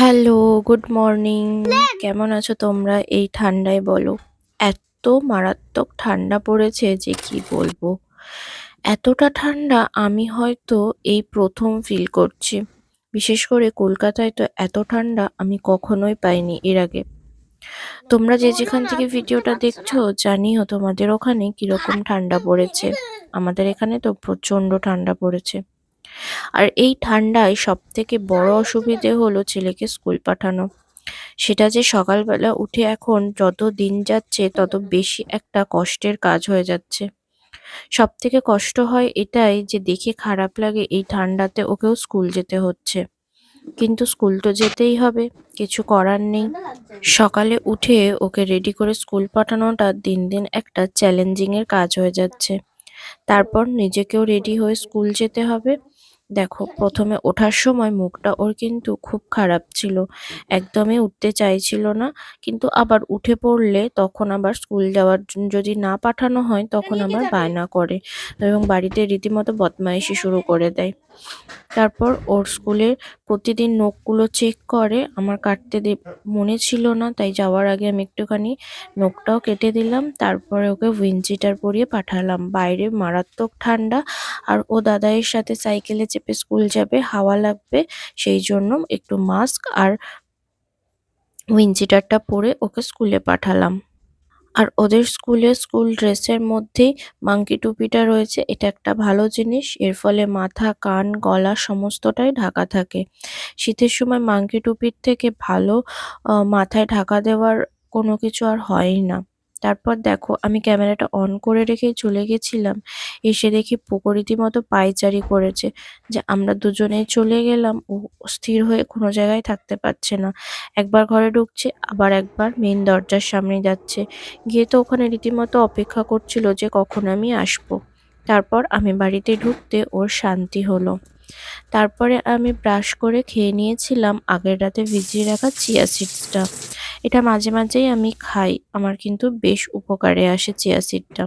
Hello, good morning. কেমন আছো তোমরা এই ঠান্ডায় বলো? এত মারাত্মক ঠান্ডা পড়েছে যে কি বলবো। এতটা ঠান্ডা আমি হয়তো এই প্রথম ফিল করছি। বিশেষ করে কলকাতায় তো এত ঠান্ডা আমি কখনোই পাইনি এর আগে। তোমরা যে যেখান থেকে ভিডিওটা দেখছো জানিও তোমাদের ওখানে কিরকম ঠান্ডা পড়েছে। আমাদের এখানে তো প্রচন্ড ঠান্ডা পড়েছে। আর এই ঠান্ডায় সবথেকে বড় অসুবিধে হলো ছেলেকে স্কুল পাঠানো। সেটা যে সকালবেলা উঠে এখন যত দিন যাচ্ছে তত বেশি একটা কষ্টের কাজ হয়ে যাচ্ছে। সবথেকে কষ্ট হয় এটাই যে দেখে খারাপ লাগে এই ঠান্ডাতে ওকেও স্কুল যেতে হচ্ছে। কিন্তু স্কুল তো যেতেই হবে, কিছু করার নেই। সকালে উঠে ওকে রেডি করে স্কুল পাঠানোটা দিন দিন একটা চ্যালেঞ্জিং এর কাজ হয়ে যাচ্ছে। তারপর নিজেকেও রেডি হয়ে স্কুল যেতে হবে। দেখো প্রথমে ওঠার সময় মুখটা ওর কিন্তু খুব খারাপ ছিল, একদমই উঠতে চাইছিল না। কিন্তু আবার উঠে পড়লে তখন আবার স্কুল যাওয়ার জন্য যদি না পাঠানো হয় তখন আবার বায়না করে এবং বাড়িতে রীতিমতো বদমাইশি শুরু করে দেয়। তারপর ওর স্কুলে প্রতিদিন নখগুলো চেক করে, আমার কাটতে মনে ছিল না, তাই যাওয়ার আগে আমি একটুখানি নখটাও কেটে দিলাম। তারপরে ওকে উইন্ডচিটার পরিয়ে পাঠালাম। বাইরে মারাত্মক ঠান্ডা, আর ও দাদাইয়ের সাথে সাইকেলে চেপে স্কুল যাবে, হাওয়া লাগবে, সেই জন্য একটু মাস্ক আর উইন্ডচিটারটা পরে ওকে স্কুলে পাঠালাম। আর ওদের স্কুল ড্রেসের মধ্যেই মাঙ্কি টুপিটা রয়েছে, এটা একটা ভালো জিনিস। এর ফলে মাথা, কান, গলা সমস্তটাই ঢাকা থাকে। শীতের সময় মাঙ্কি টুপির থেকে ভালো মাথায় ঢাকা দেওয়ার কোনো কিছু আর হয়ই না। তারপর দেখো আমি ক্যামেরাটা অন করে রেখে চলে গেছিলাম, এসে দেখি পোকো রীতিমতো পায়চারি করেছে। যে আমরা দুজনেই চলে গেলাম, ও স্থির হয়ে কোনো জায়গায় থাকতে পারছে না। একবার ঘরে ঢুকছে, আবার একবার মেইন দরজার সামনে যাচ্ছে। গিয়ে তো ওখানে রীতিমতো অপেক্ষা করছিল যে কখন আমি আসবো। তারপর আমি বাড়িতে ঢুকতে ওর শান্তি হলো। তারপরে আমি ব্রাশ করে খেয়ে নিয়েছিলাম আগের রাতে ভিজিয়ে রাখা চিয়া সিডসটা। এটা মাঝে মাঝেই আমি খাই, আমার কিন্তু বেশ উপকারে আসে চিয়া সিডটা।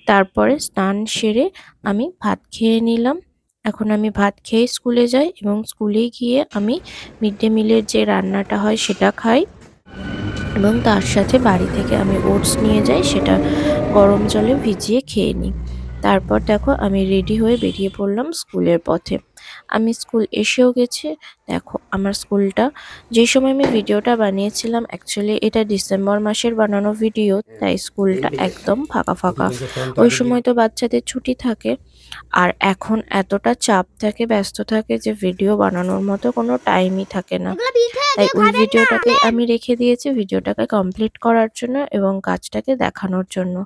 তারপরে স্নান সেরে আমি ভাত খেয়ে নিলাম। এখন আমি ভাত খেয়ে স্কুলে যাই এবং স্কুলে গিয়ে আমি মিড ডে মিলের যে রান্নাটা হয় সেটা খাই এবং তার সাথে বাড়ি থেকে আমি ওটস নিয়ে যাই, সেটা গরম জলে ভিজিয়ে খেয়ে নিই। তারপর দেখো আমি রেডি হয়ে বেরিয়ে পড়লাম স্কুলের পথে। আমি স্কুল এসেও গেছি। দেখো আমার স্কুলটা, যে সময় আমি ভিডিওটা বানিয়েছিলাম অ্যাকচুয়ালি এটা ডিসেম্বর মাসের বানানো ভিডিও, তাই স্কুলটা একদম ফাঁকা ফাঁকা। ওই সময় তো বাচ্চাদের ছুটি থাকে। আর এখন এতটা চাপ থাকে, ব্যস্ত থাকে যে ভিডিও বানানোর মতো কোনো টাইমই থাকে না। তাই ওই ভিডিওটাকে আমি রেখে দিয়েছি ভিডিওটাকে কমপ্লিট করার জন্য এবং কাজটাকে দেখানোর জন্য।